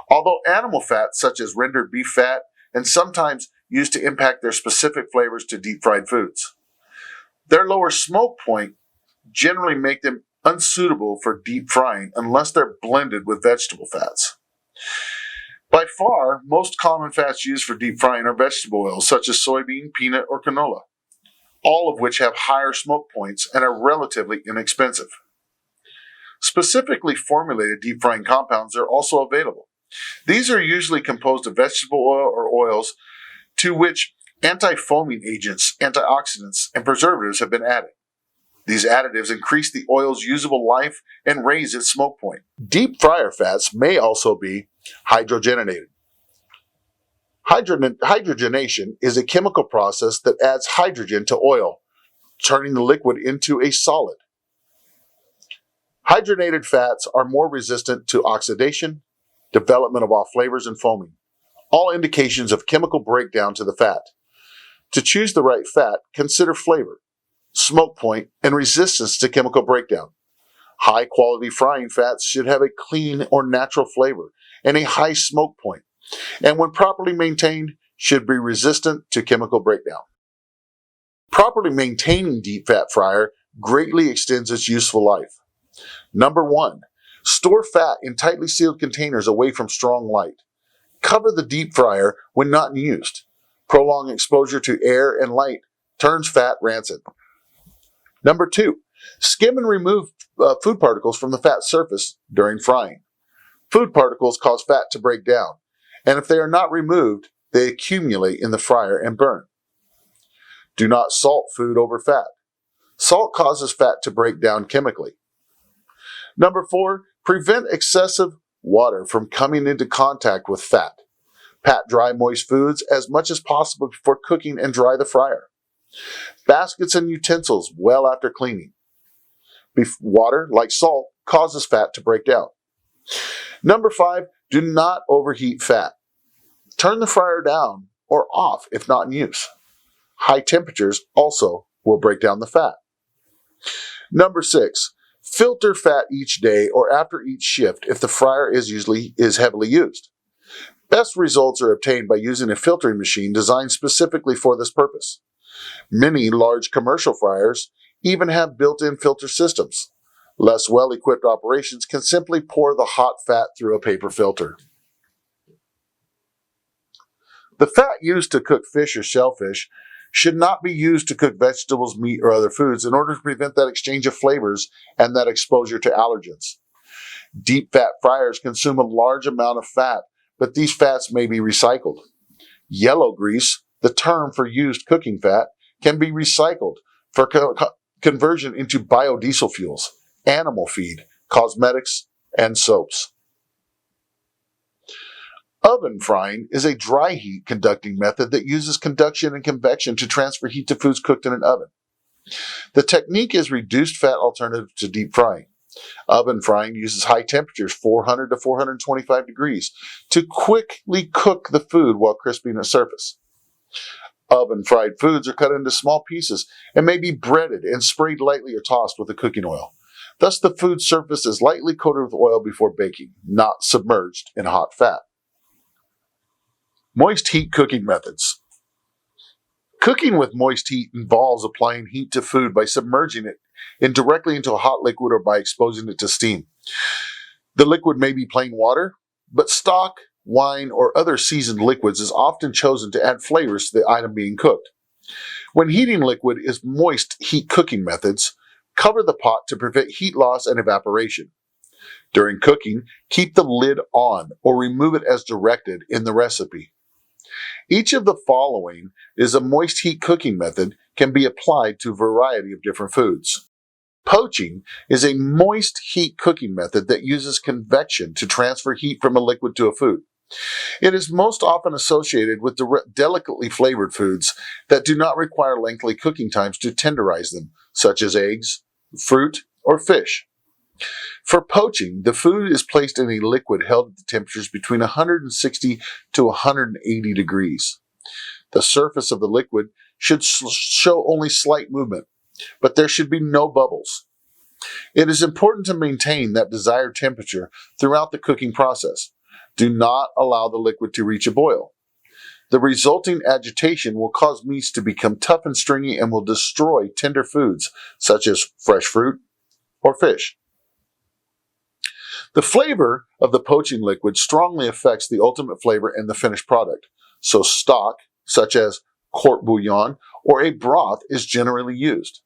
Although animal fats such as rendered beef fat and sometimes used to impact their specific flavors to deep fried foods, their lower smoke point generally make them unsuitable for deep frying unless they're blended with vegetable fats. By far, most common fats used for deep frying are vegetable oils such as soybean, peanut, or canola, all of which have higher smoke points and are relatively inexpensive. Specifically formulated deep frying compounds are also available. These are usually composed of vegetable oil or oils to which anti-foaming agents, antioxidants, and preservatives have been added. These additives increase the oil's usable life and raise its smoke point. Deep fryer fats may also be hydrogenated. Hydrogenation is a chemical process that adds hydrogen to oil, turning the liquid into a solid. Hydrogenated fats are more resistant to oxidation, development of off flavors, and foaming, all indications of chemical breakdown to the fat. To choose the right fat, consider flavor, smoke point, and resistance to chemical breakdown. High-quality frying fats should have a clean or natural flavor and a high smoke point, and when properly maintained, should be resistant to chemical breakdown. Properly maintaining deep fat fryer greatly extends its useful life. Number 1. Store fat in tightly sealed containers away from strong light. Cover the deep fryer when not used. Prolonged exposure to air and light turns fat rancid. Number 2. Skim and remove food particles from the fat surface during frying. Food particles cause fat to break down, and if they are not removed, they accumulate in the fryer and burn. Do not salt food over fat. Salt causes fat to break down chemically. Number 4, prevent excessive water from coming into contact with fat. Pat dry moist foods as much as possible before cooking and dry the fryer. Baskets and utensils well after cleaning. Water, like salt, causes fat to break down. Number 5, do not overheat fat. Turn the fryer down or off if not in use. High temperatures also will break down the fat. Number 6, filter fat each day or after each shift if the fryer is heavily used. Best results are obtained by using a filtering machine designed specifically for this purpose. Many large commercial fryers even have built-in filter systems. Less well-equipped operations can simply pour the hot fat through a paper filter. The fat used to cook fish or shellfish should not be used to cook vegetables, meat, or other foods in order to prevent that exchange of flavors and that exposure to allergens. Deep fat fryers consume a large amount of fat, but these fats may be recycled. Yellow grease, the term for used cooking fat, can be recycled for conversion into biodiesel fuels, animal feed, cosmetics, and soaps. Oven frying is a dry heat conducting method that uses conduction and convection to transfer heat to foods cooked in an oven. The technique is reduced fat alternative to deep frying. Oven frying uses high temperatures, 400 to 425 degrees, to quickly cook the food while crisping the surface. Oven fried foods are cut into small pieces and may be breaded and sprayed lightly or tossed with the cooking oil. Thus, the food surface is lightly coated with oil before baking, not submerged in hot fat. Moist heat cooking methods. Cooking with moist heat involves applying heat to food by submerging it directly into a hot liquid or by exposing it to steam. The liquid may be plain water, but stock, wine, or other seasoned liquids is often chosen to add flavors to the item being cooked. When heating liquid is moist heat cooking methods, cover the pot to prevent heat loss and evaporation. During cooking, keep the lid on or remove it as directed in the recipe. Each of the following is a moist heat cooking method can be applied to a variety of different foods. Poaching is a moist heat cooking method that uses convection to transfer heat from a liquid to a food. It is most often associated with delicately flavored foods that do not require lengthy cooking times to tenderize them, such as eggs, fruit, or fish. For poaching, the food is placed in a liquid held at temperatures between 160 to 180 degrees. The surface of the liquid should show only slight movement, but there should be no bubbles. It is important to maintain that desired temperature throughout the cooking process. Do not allow the liquid to reach a boil. The resulting agitation will cause meats to become tough and stringy and will destroy tender foods such as fresh fruit or fish. The flavor of the poaching liquid strongly affects the ultimate flavor and the finished product, so stock, such as court bouillon or a broth, is generally used.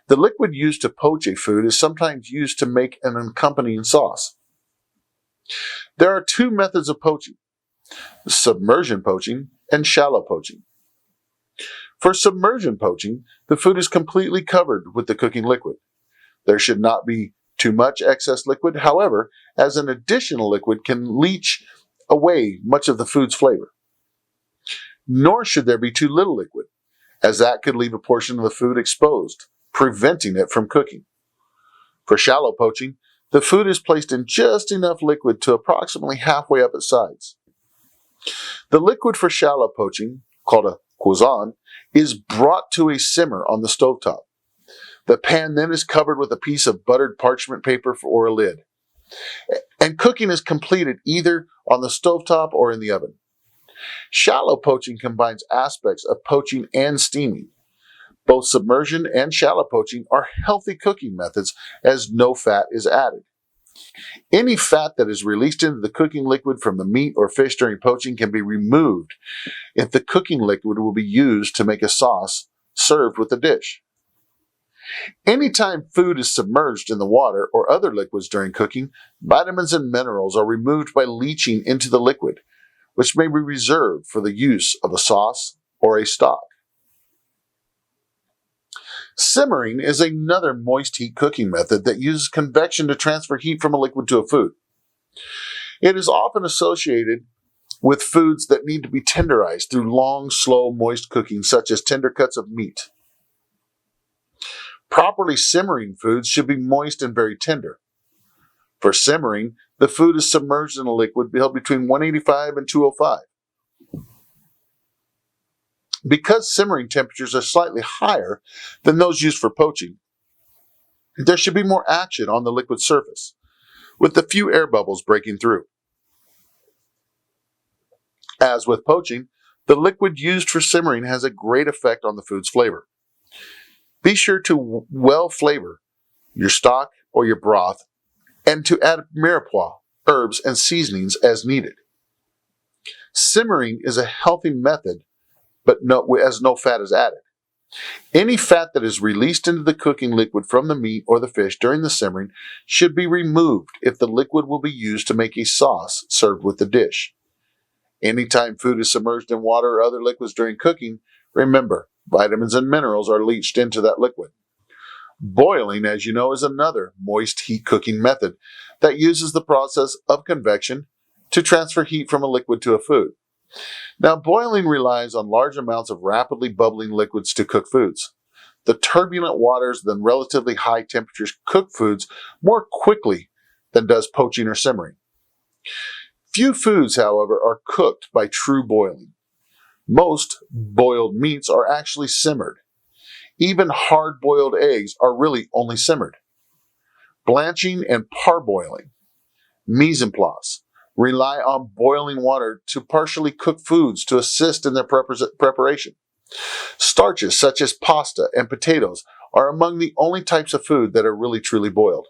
The liquid used to poach a food is sometimes used to make an accompanying sauce. There are two methods of poaching: submersion poaching and shallow poaching. For submersion poaching, the food is completely covered with the cooking liquid. There should not be too much excess liquid, however, as an additional liquid can leach away much of the food's flavor. Nor should there be too little liquid, as that could leave a portion of the food exposed, preventing it from cooking. For shallow poaching, the food is placed in just enough liquid to approximately halfway up its sides. The liquid for shallow poaching, called a cuisson, is brought to a simmer on the stovetop. The pan then is covered with a piece of buttered parchment paper or a lid, and cooking is completed either on the stovetop or in the oven. Shallow poaching combines aspects of poaching and steaming. Both submersion and shallow poaching are healthy cooking methods as no fat is added. Any fat that is released into the cooking liquid from the meat or fish during poaching can be removed if the cooking liquid will be used to make a sauce served with the dish. Anytime food is submerged in the water or other liquids during cooking, vitamins and minerals are removed by leaching into the liquid, which may be reserved for the use of a sauce or a stock. Simmering is another moist heat cooking method that uses convection to transfer heat from a liquid to a food. It is often associated with foods that need to be tenderized through long, slow, moist cooking, such as tender cuts of meat. Properly simmering foods should be moist and very tender. For simmering, the food is submerged in a liquid held between 185 and 205. Because simmering temperatures are slightly higher than those used for poaching, there should be more action on the liquid surface, with a few air bubbles breaking through. As with poaching, the liquid used for simmering has a great effect on the food's flavor. Be sure to well flavor your stock or your broth and to add mirepoix, herbs, and seasonings as needed. Simmering is a healthy method, but as no fat is added. Any fat that is released into the cooking liquid from the meat or the fish during the simmering should be removed if the liquid will be used to make a sauce served with the dish. Anytime food is submerged in water or other liquids during cooking, remember, vitamins and minerals are leached into that liquid. Boiling, as you know, is another moist heat cooking method that uses the process of convection to transfer heat from a liquid to a food. Now, boiling relies on large amounts of rapidly bubbling liquids to cook foods. The turbulent waters than relatively high temperatures cook foods more quickly than does poaching or simmering. Few foods, however, are cooked by true boiling. Most boiled meats are actually simmered. Even hard-boiled eggs are really only simmered. Blanching and parboiling, mise en place, rely on boiling water to partially cook foods to assist in their preparation. Starches such as pasta and potatoes are among the only types of food that are really truly boiled.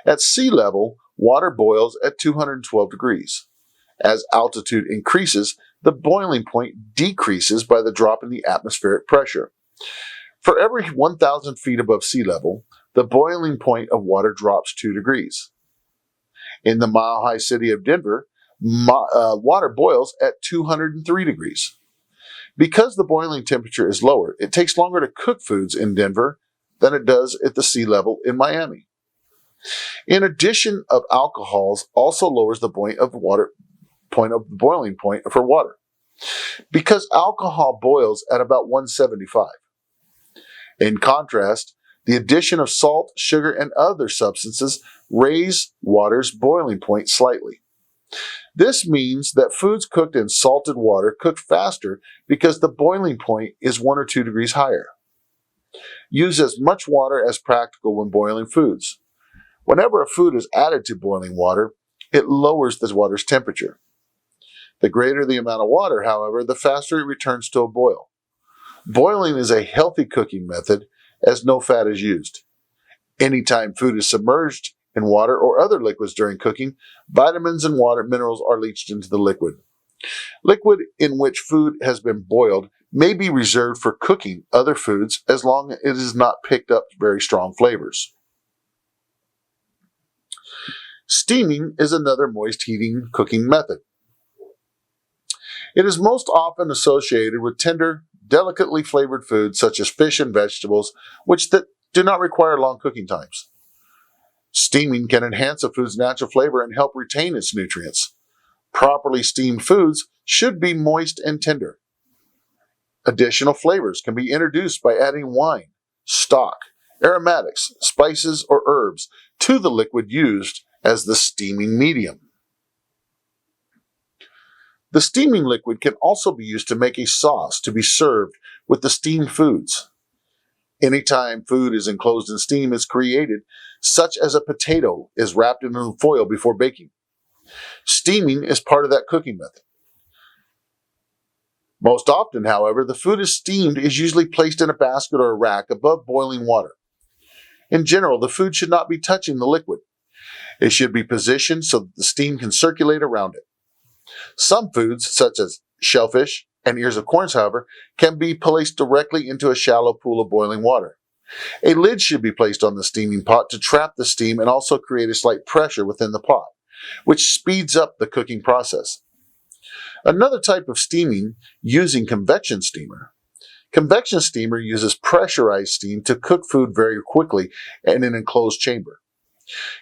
At sea level, water boils at 212 degrees. As altitude increases, the boiling point decreases by the drop in the atmospheric pressure. For every 1,000 feet above sea level, the boiling point of water drops 2 degrees. In the mile-high city of Denver, water boils at 203 degrees. Because the boiling temperature is lower, it takes longer to cook foods in Denver than it does at the sea level in Miami. In addition, of alcohols also lowers the point of the boiling point for water, because alcohol boils at about 175. In contrast, the addition of salt, sugar, and other substances raise water's boiling point slightly. This means that foods cooked in salted water cook faster because the boiling point is 1 or 2 degrees higher. Use as much water as practical when boiling foods. Whenever a food is added to boiling water, it lowers the water's temperature. The greater the amount of water, however, the faster it returns to a boil. Boiling is a healthy cooking method as no fat is used. Anytime food is submerged in water or other liquids during cooking, vitamins and water minerals are leached into the liquid. Liquid in which food has been boiled may be reserved for cooking other foods as long as it has not picked up very strong flavors. Steaming is another moist heating cooking method. It is most often associated with tender, delicately flavored foods such as fish and vegetables, which do not require long cooking times. Steaming can enhance a food's natural flavor and help retain its nutrients. Properly steamed foods should be moist and tender. Additional flavors can be introduced by adding wine, stock, aromatics, spices, or herbs to the liquid used as the steaming medium. The steaming liquid can also be used to make a sauce to be served with the steamed foods. Anytime food is enclosed in steam is created, such as a potato is wrapped in foil before baking. Steaming is part of that cooking method. Most often, however, the food is steamed is usually placed in a basket or a rack above boiling water. In general, the food should not be touching the liquid. It should be positioned so that the steam can circulate around it. Some foods, such as shellfish and ears of corn, however, can be placed directly into a shallow pool of boiling water. A lid should be placed on the steaming pot to trap the steam and also create a slight pressure within the pot, which speeds up the cooking process. Another type of steaming using convection steamer. Convection steamer uses pressurized steam to cook food very quickly in an enclosed chamber.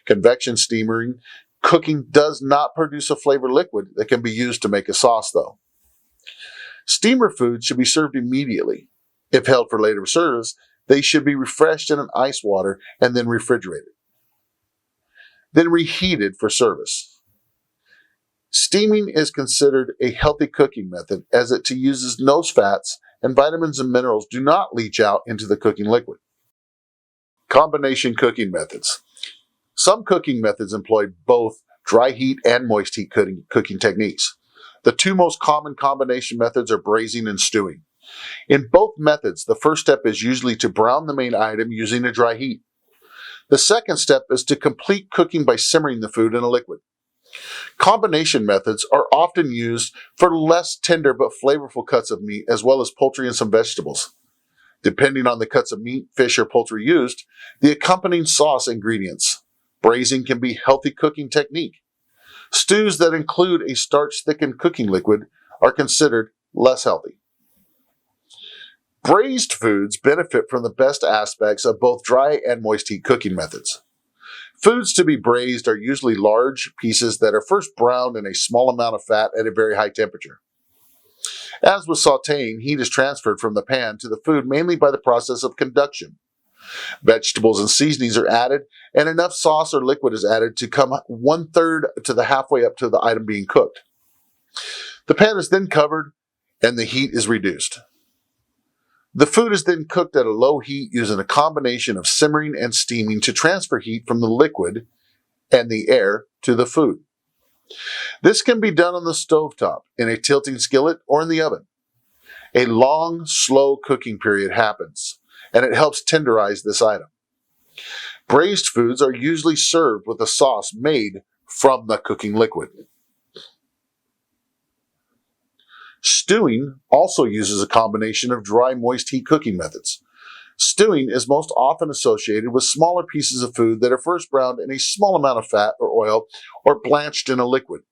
Convection steaming cooking does not produce a flavored liquid that can be used to make a sauce, though. Steamer foods should be served immediately. If held for later service, they should be refreshed in an ice water and then refrigerated. Then reheated for service. Steaming is considered a healthy cooking method as it uses no fats and vitamins and minerals do not leach out into the cooking liquid. Combination cooking methods. Some cooking methods employ both dry heat and moist heat cooking techniques. The two most common combination methods are braising and stewing. In both methods, the first step is usually to brown the main item using a dry heat. The second step is to complete cooking by simmering the food in a liquid. Combination methods are often used for less tender but flavorful cuts of meat as well as poultry and some vegetables. Depending on the cuts of meat, fish, or poultry used, the accompanying sauce ingredients. Braising can be a healthy cooking technique. Stews that include a starch-thickened cooking liquid are considered less healthy. Braised foods benefit from the best aspects of both dry and moist heat cooking methods. Foods to be braised are usually large pieces that are first browned in a small amount of fat at a very high temperature. As with sautéing, heat is transferred from the pan to the food mainly by the process of conduction. Vegetables and seasonings are added, and enough sauce or liquid is added to come 1/3 to the halfway up to the item being cooked. The pan is then covered, and the heat is reduced. The food is then cooked at a low heat using a combination of simmering and steaming to transfer heat from the liquid and the air to the food. This can be done on the stovetop, in a tilting skillet, or in the oven. A long, slow cooking period happens, and it helps tenderize this item. Braised foods are usually served with a sauce made from the cooking liquid. Stewing also uses a combination of dry moist heat cooking methods. Stewing is most often associated with smaller pieces of food that are first browned in a small amount of fat or oil or blanched in a liquid.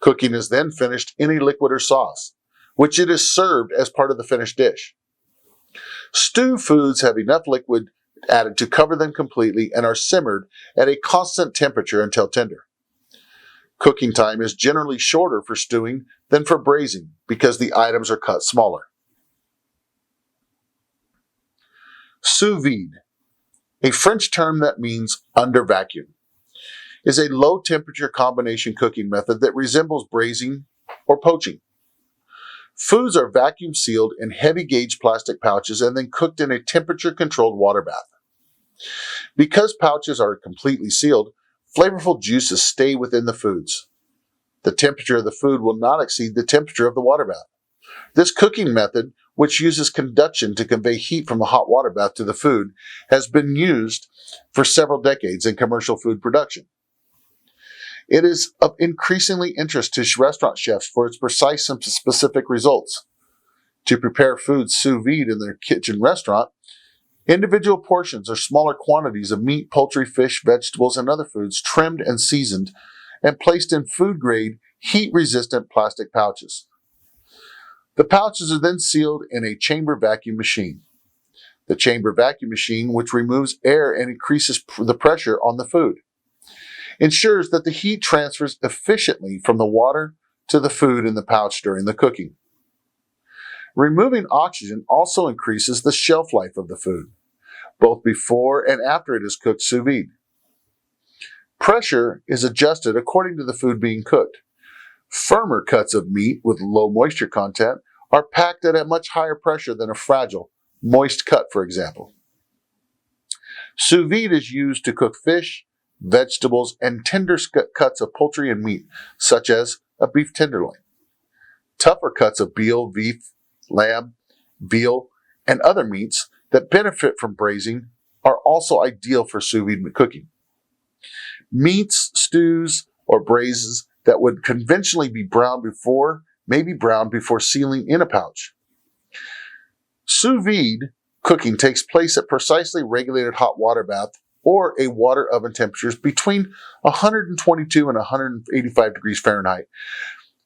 Cooking is then finished in a liquid or sauce, which it is served as part of the finished dish. Stew foods have enough liquid added to cover them completely and are simmered at a constant temperature until tender. Cooking time is generally shorter for stewing than for braising because the items are cut smaller. Sous vide, a French term that means under vacuum, is a low temperature combination cooking method that resembles braising or poaching. Foods are vacuum sealed in heavy gauge plastic pouches and then cooked in a temperature controlled water bath. Because pouches are completely sealed, flavorful juices stay within the foods. The temperature of the food will not exceed the temperature of the water bath. This cooking method, which uses conduction to convey heat from the hot water bath to the food, has been used for several decades in commercial food production. It is of increasingly interest to restaurant chefs for its precise and specific results. To prepare foods sous vide in their kitchen restaurant, individual portions or smaller quantities of meat, poultry, fish, vegetables, and other foods trimmed and seasoned and placed in food-grade, heat-resistant plastic pouches. The pouches are then sealed in a chamber vacuum machine. The chamber vacuum machine, which removes air and increases the pressure on the food, ensures that the heat transfers efficiently from the water to the food in the pouch during the cooking. Removing oxygen also increases the shelf life of the food. both before and after it is cooked sous vide. Pressure is adjusted according to the food being cooked. Firmer cuts of meat with low moisture content are packed at a much higher pressure than a fragile, moist cut, for example. Sous vide is used to cook fish, vegetables, and tender cuts of poultry and meat, such as a beef tenderloin. Tougher cuts of beef, lamb, veal, and other meats that benefit from braising are also ideal for sous vide cooking. Meats, stews, or braises that would conventionally be browned before may be browned before sealing in a pouch. Sous vide cooking takes place at precisely regulated hot water bath or a water oven temperatures between 122 and 185 degrees Fahrenheit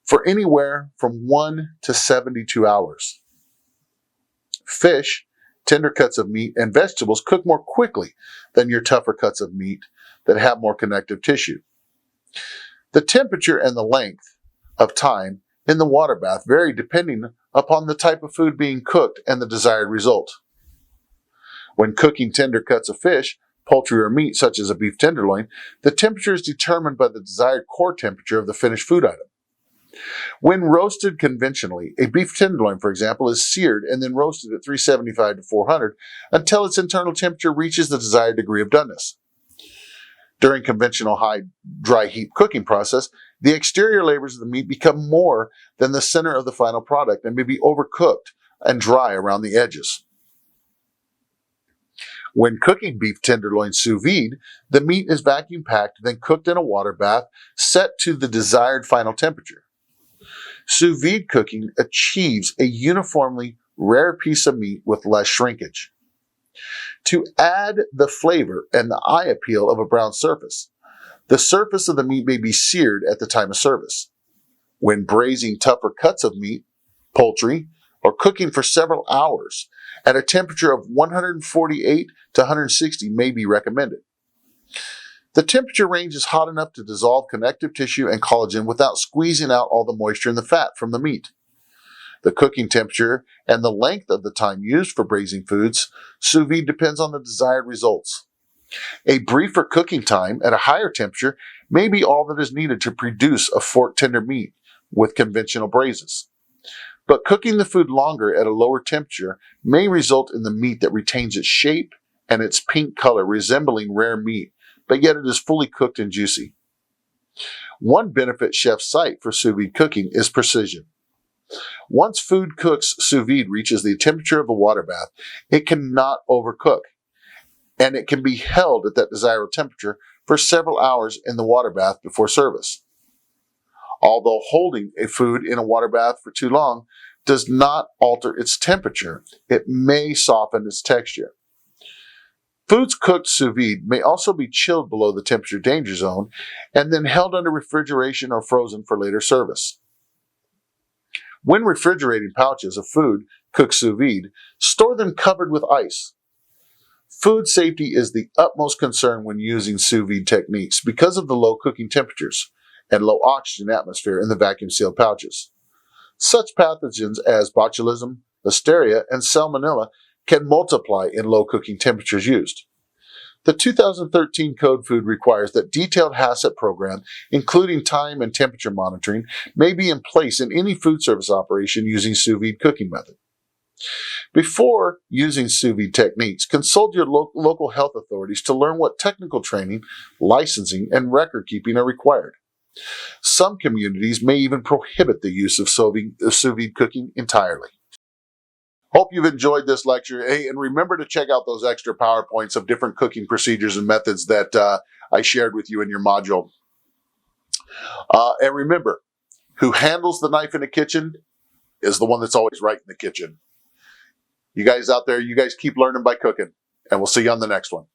for anywhere from 1 to 72 hours. Fish, tender cuts of meat, and vegetables cook more quickly than your tougher cuts of meat that have more connective tissue. The temperature and the length of time in the water bath vary depending upon the type of food being cooked and the desired result. When cooking tender cuts of fish, poultry, or meat such as a beef tenderloin, the temperature is determined by the desired core temperature of the finished food item. When roasted conventionally, a beef tenderloin, for example, is seared and then roasted at 375 to 400 until its internal temperature reaches the desired degree of doneness. During conventional high dry heat cooking process, the exterior layers of the meat become more than the center of the final product and may be overcooked and dry around the edges. When cooking beef tenderloin sous vide, the meat is vacuum packed, then cooked in a water bath set to the desired final temperature. Sous vide cooking achieves a uniformly rare piece of meat with less shrinkage. To add the flavor and the eye appeal of a brown surface, the surface of the meat may be seared at the time of service. When braising tougher cuts of meat, poultry, or cooking for several hours at a temperature of 148 to 160 may be recommended. The temperature range is hot enough to dissolve connective tissue and collagen without squeezing out all the moisture and the fat from the meat. The cooking temperature and the length of the time used for braising foods, sous vide, depends on the desired results. A briefer cooking time at a higher temperature may be all that is needed to produce a fork tender meat with conventional braises. But cooking the food longer at a lower temperature may result in the meat that retains its shape and its pink color, resembling rare meat, but yet it is fully cooked and juicy. One benefit chefs cite for sous vide cooking is precision. Once food cooks sous vide reaches the temperature of a water bath, it cannot overcook, and it can be held at that desirable temperature for several hours in the water bath before service. Although holding a food in a water bath for too long does not alter its temperature, it may soften its texture. Foods cooked sous vide may also be chilled below the temperature danger zone and then held under refrigeration or frozen for later service. When refrigerating pouches of food cooked sous vide, store them covered with ice. Food safety is the utmost concern when using sous vide techniques because of the low cooking temperatures and low oxygen atmosphere in the vacuum-sealed pouches. Such pathogens as botulism, listeria, and salmonella can multiply in low cooking temperatures used. The 2013 Code Food requires that detailed HACCP program, including time and temperature monitoring, may be in place in any food service operation using sous vide cooking method. Before using sous vide techniques, consult your local health authorities to learn what technical training, licensing, and record keeping are required. Some communities may even prohibit the use of sous vide cooking entirely. Hope you've enjoyed this lecture. Hey, and remember to check out those extra PowerPoints of different cooking procedures and methods that I shared with you in your module. And remember, who handles the knife in the kitchen is the one that's always right in the kitchen. You guys out there, you guys keep learning by cooking, and we'll see you on the next one.